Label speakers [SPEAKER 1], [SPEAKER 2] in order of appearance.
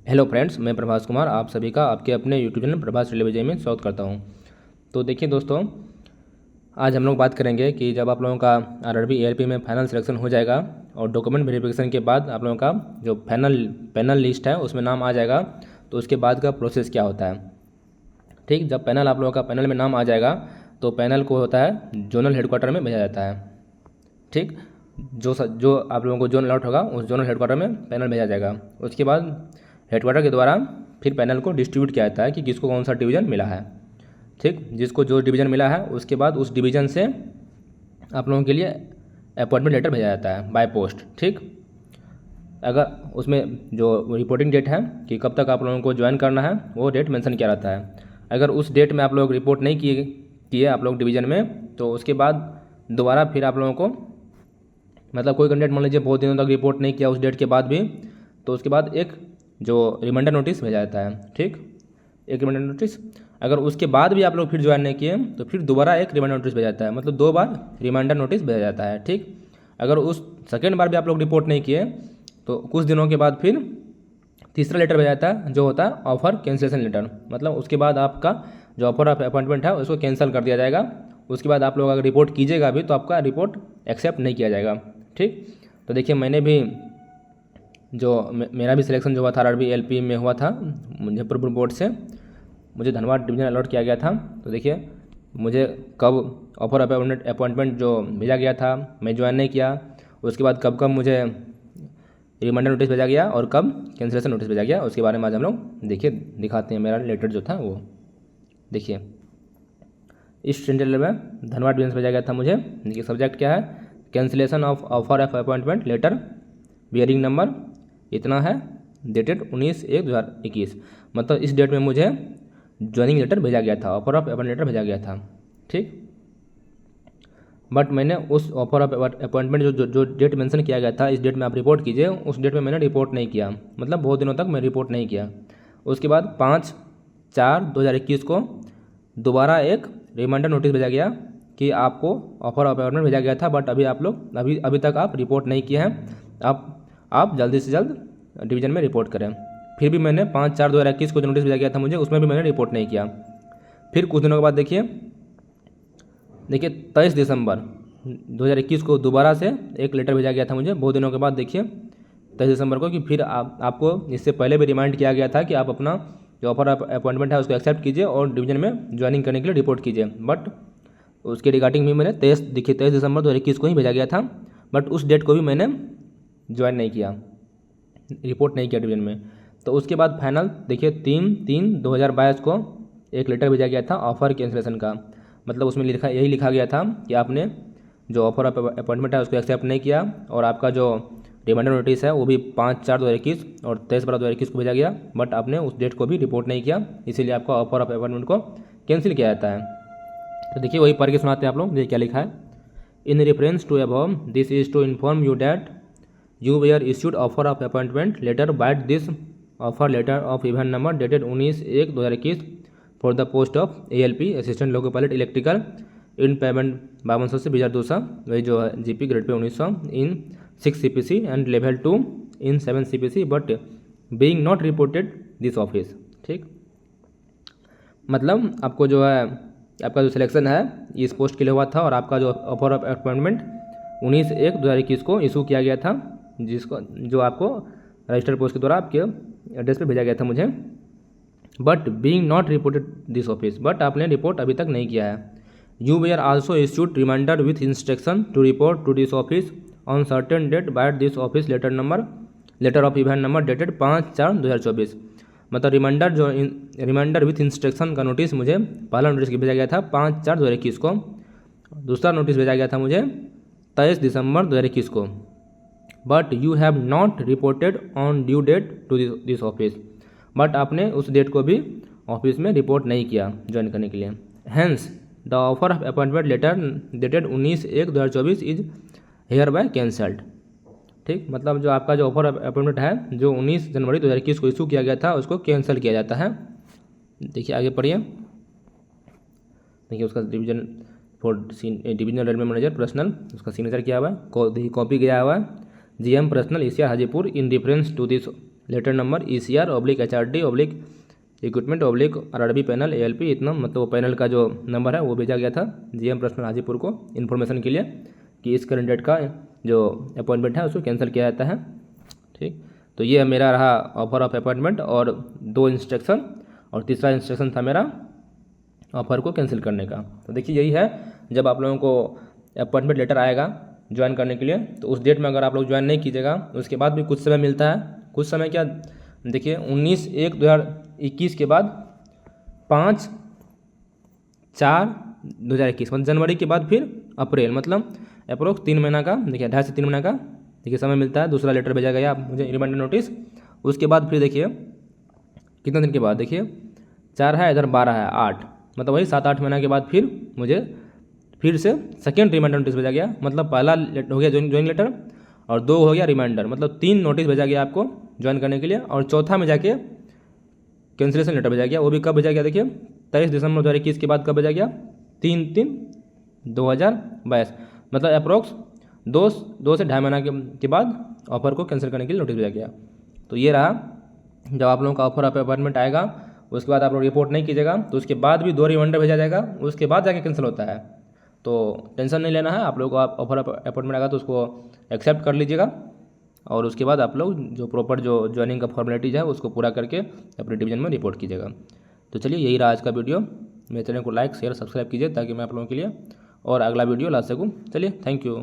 [SPEAKER 1] Hello friends, मैं प्रभास कुमार आप सभी का आपके अपने यूट्यूब चैनल प्रभास रेलवे विजय में स्वागत करता हूं। तो देखिए दोस्तों, आज हम लोग बात करेंगे कि जब आप लोगों का आरआरबी एआरपी में फाइनल सिलेक्शन हो जाएगा और डॉक्यूमेंट वेरिफिकेशन के बाद आप लोगों का जो पैनल लिस्ट है उसमें नाम आ जाएगा, तो उसके बाद का प्रोसेस क्या होता है। ठीक, जब पैनल आप लोगों का पैनल में नाम आ जाएगा तो पैनल को होता है जोनल हेडक्वार्टर में भेजा जाता है। ठीक, जो आप लोगों को जोन अलॉट होगा उस जोनल हेडक्वार्टर में पैनल भेजा जाएगा। उसके बाद हेडक्वार्टर के द्वारा फिर पैनल को डिस्ट्रीब्यूट किया जाता है कि किसको कौन सा डिवीज़न मिला है। ठीक, जिसको जो डिवीज़न मिला है उसके बाद उस डिवीज़न से आप लोगों के लिए अपॉइंटमेंट लेटर भेजा जाता है बाय पोस्ट। ठीक, अगर उसमें जो रिपोर्टिंग डेट है कि कब तक आप लोगों को ज्वाइन करना है वो डेट मेंशन किया रहता है। अगर उस डेट में आप लोग रिपोर्ट नहीं किए आप लोग डिवीज़न में, तो उसके बाद दोबारा फिर आप लोगों को मतलब कोई कैंडिडेट मान लीजिए बहुत दिनों तक रिपोर्ट नहीं किया उस डेट के बाद भी, तो उसके बाद एक जो रिमाइंडर नोटिस भेजा जाता है। ठीक, एक रिमाइंडर नोटिस, अगर उसके बाद भी आप लोग फिर ज्वाइन नहीं किए तो फिर दोबारा एक रिमाइंडर नोटिस भेजा जाता है, मतलब 2 बार रिमाइंडर नोटिस भेजा जाता है। ठीक, अगर उस सेकेंड बार भी आप लोग रिपोर्ट नहीं किए तो कुछ दिनों के बाद फिर तीसरा लेटर भेजा जाता है जो होता है ऑफर कैंसिलेशन लेटर, मतलब उसके बाद आपका जो ऑफर ऑफ अपॉइंटमेंट है उसको कैंसिल कर दिया जाएगा। उसके बाद आप लोग अगर रिपोर्ट कीजिएगा भी तो आपका रिपोर्ट एक्सेप्ट नहीं किया जाएगा। ठीक, तो देखिए मैंने भी जो मेरा भी सिलेक्शन जो हुआ था आरआरबी एलपी में हुआ था मुजफ्फरपुर बोर्ड से, मुझे धनबाद डिवीजन अलॉट किया गया था। तो देखिए मुझे कब ऑफर अपॉइंटमेंट जो भेजा गया था मैं ज्वाइन नहीं किया, उसके बाद कब कब मुझे रिमाइंडर नोटिस भेजा गया और कब कैंसिलेशन नोटिस भेजा गया, उसके बारे में आज हम लोग देखिए दिखाते हैं। मेरा लेटर जो था वो देखिए इस सेंट्रल में धनबाद डिवीजन से भेजा गया था मुझे। देखिए सब्जेक्ट क्या है, cancellation of offer of appointment letter bearing number इतना है, डेटेड 19/1/2021, मतलब इस डेट में मुझे ज्वाइनिंग लेटर भेजा गया था, ऑफर ऑफ अपॉइंटमेंट लेटर भेजा गया था। ठीक, बट मैंने उस ऑफर ऑफ अपॉइंटमेंट जो डेट मेंशन किया गया था इस डेट में आप रिपोर्ट कीजिए, उस डेट में मैंने रिपोर्ट नहीं किया, मतलब बहुत दिनों तक मैं रिपोर्ट नहीं किया। उसके बाद 5/4/2021 को दोबारा एक रिमाइंडर नोटिस भेजा गया कि आपको ऑफर ऑफ अपॉइंटमेंट भेजा गया था, बट अभी आप लोग अभी तक आप रिपोर्ट नहीं किए हैं, आप जल्दी से जल्द डिवीज़न में रिपोर्ट करें। फिर भी मैंने 5/4/2021 को जो नोटिस भेजा गया था मुझे उसमें भी मैंने रिपोर्ट नहीं किया। फिर कुछ दिनों के बाद देखिए 23 दिसंबर 2021 को दोबारा से एक लेटर भेजा गया था मुझे बहुत दिनों के बाद। देखिए 23 दिसंबर को कि फिर आपको इससे पहले भी रिमाइंड किया गया था कि आप अपना जो ऑफर अपॉइंटमेंट है उसको एक्सेप्ट कीजिए और डिवीजन में ज्वाइनिंग करने के लिए रिपोर्ट कीजिए, बट उसके रिगार्डिंग भी मैंने 23 दिसंबर 2021 को ही भेजा गया था, बट उस डेट को भी मैंने ज्वाइन नहीं किया, रिपोर्ट नहीं किया डिवीजन में। तो उसके बाद फाइनल देखिए 3/3/2022 को एक लेटर भेजा गया था ऑफर कैंसिलेशन का, मतलब उसमें यही लिखा गया था कि आपने जो ऑफर अपॉइंटमेंट है उसको एक्सेप्ट नहीं किया और आपका जो रिमाइंडर नोटिस है वो भी 5/4/2021 और 23/12/2021 को भेजा गया, बट आपने उस डेट को भी रिपोर्ट नहीं किया, इसीलिए आपका ऑफर ऑफ अपॉइंटमेंट को कैंसिल किया जाता है। तो देखिए वही पढ़ के सुनाते हैं आप लोग, ये क्या लिखा है। In reference to above this is to inform you that you were issued offer of appointment letter by this offer letter of event number dated 19/1/2021 for the post of ALP assistant loco pilot electrical in payment 5200 से 2200, वही जो है GP grade pay 1900 in 6 CPC and level 2 in 7 CPC but being not reported this office. ठीक, मतलब आपको जो है आपका जो सिलेक्शन है इस पोस्ट के लिए हुआ था और आपका जो ऑफर ऑफ अपॉइंटमेंट 19/1/2021 को इशू किया गया था, जिसको जो आपको रजिस्टर्ड पोस्ट के द्वारा आपके एड्रेस पे भेजा गया था मुझे, but being not reported this office, but आपने रिपोर्ट अभी तक नहीं किया है। You were also issued reminder with instruction to report to this office on certain date by this office letter of event number dated 5/4/2024, मतलब reminder with instruction का notice मुझे पहला नोटिस भेजा गया था 5/4/2021 को, दूसरा नोटिस भेजा गया था मुझे 23 दिसंबर 2021 को, but you have not reported on due date to this office, but आपने उस डेट को भी ऑफिस में रिपोर्ट नहीं किया ज्वाइन करने के लिए। Hence the offer of appointment letter dated 19/1/2024 is hereby cancelled. ठीक, मतलब जो आपका जो ऑफर अपॉइंटमेंट है जो 19 जनवरी 2021 को इशू किया गया था उसको कैंसिल किया जाता है। देखिए आगे पढ़िए, देखिए उसका डिवीजनल रेलवे मैनेजर पर्सनल उसका सिग्नेचर किया हुआ है, कॉपी गया हुआ है GM पर्सनल एशिया Hajipur in difference to this letter number ECR/HRD/ equipment RRB panel ALP इतना, मतलब वो पैनल का जो नंबर है वो भेजा गया था GM पर्सनल हाजीपुर को इन्फॉर्मेशन के लिए कि इस करंट डेट का जो अपॉइंटमेंट है उसको कैंसिल किया जाता है। ठीक, तो ये मेरा रहा ऑफर ऑफ अपॉइंटमेंट और 2 इंस्ट्रक्शन, और तीसरा इंस्ट्रक्शन था मेरा ऑफर को कैंसिल करने का। तो देखिए यही है, जब आप लोगों को अपॉइंटमेंट लेटर आएगा ज्वाइन करने के लिए, तो उस डेट में अगर आप लोग ज्वाइन नहीं कीजिएगा, उसके बाद भी कुछ समय मिलता है। कुछ समय क्या, देखिए 19/1/2021 के बाद 5/4/2021, मतलब जनवरी के बाद फिर अप्रैल, मतलब अप्रोक्स 3 महीना का, देखिए 2.5 से 3 महीना का देखिए समय मिलता है। दूसरा लेटर भेजा गया मुझे रिमाइंडर नोटिस। उसके बाद फिर देखिए कितना दिन के बाद, देखिए 4 है, इधर 12 है, 8, मतलब वही 7-8 महीना के बाद फिर मुझे फिर से सेकेंड रिमाइंडर नोटिस भेजा गया। मतलब पहला हो गया ज्वाइनिंग लेटर और 2 हो गया रिमाइंडर, मतलब 3 नोटिस भेजा गया आपको ज्वाइन करने के लिए। और चौथा में जाके कैंसिलेशन लेटर भेजा गया। वो भी कब भेजा गया, देखिए 23 दिसंबर 2021 के बाद कब भेजा गया, 3/3/2022, मतलब अप्रोक्स 2 से 2.5 महीना के बाद ऑफर को कैंसिल करने के लिए नोटिस भेजा गया। तो ये रहा, जब आप लोगों का ऑफर अपॉइंटमेंट आएगा उसके बाद आप लोग रिपोर्ट नहीं कीजिएगा तो उसके बाद भी 2 रिमाइंडर भेजा जाएगा, उसके बाद जाके कैंसिल होता है। तो टेंशन नहीं लेना है आप लोगों को। आप ऑफर अपॉइंटमेंट आएगा तो उसको एक्सेप्ट कर लीजिएगा, और उसके बाद आप लोग जो प्रॉपर जो ज्वाइनिंग का फॉर्मेलिटीज़ है उसको पूरा करके अपने डिवीजन में रिपोर्ट कीजिएगा। तो चलिए यही रहा आज का वीडियो। मेरे चैनल को लाइक शेयर सब्सक्राइब कीजिए ताकि मैं आप लोगों के लिए और अगला वीडियो ला सकूँ। चलिए, थैंक यू।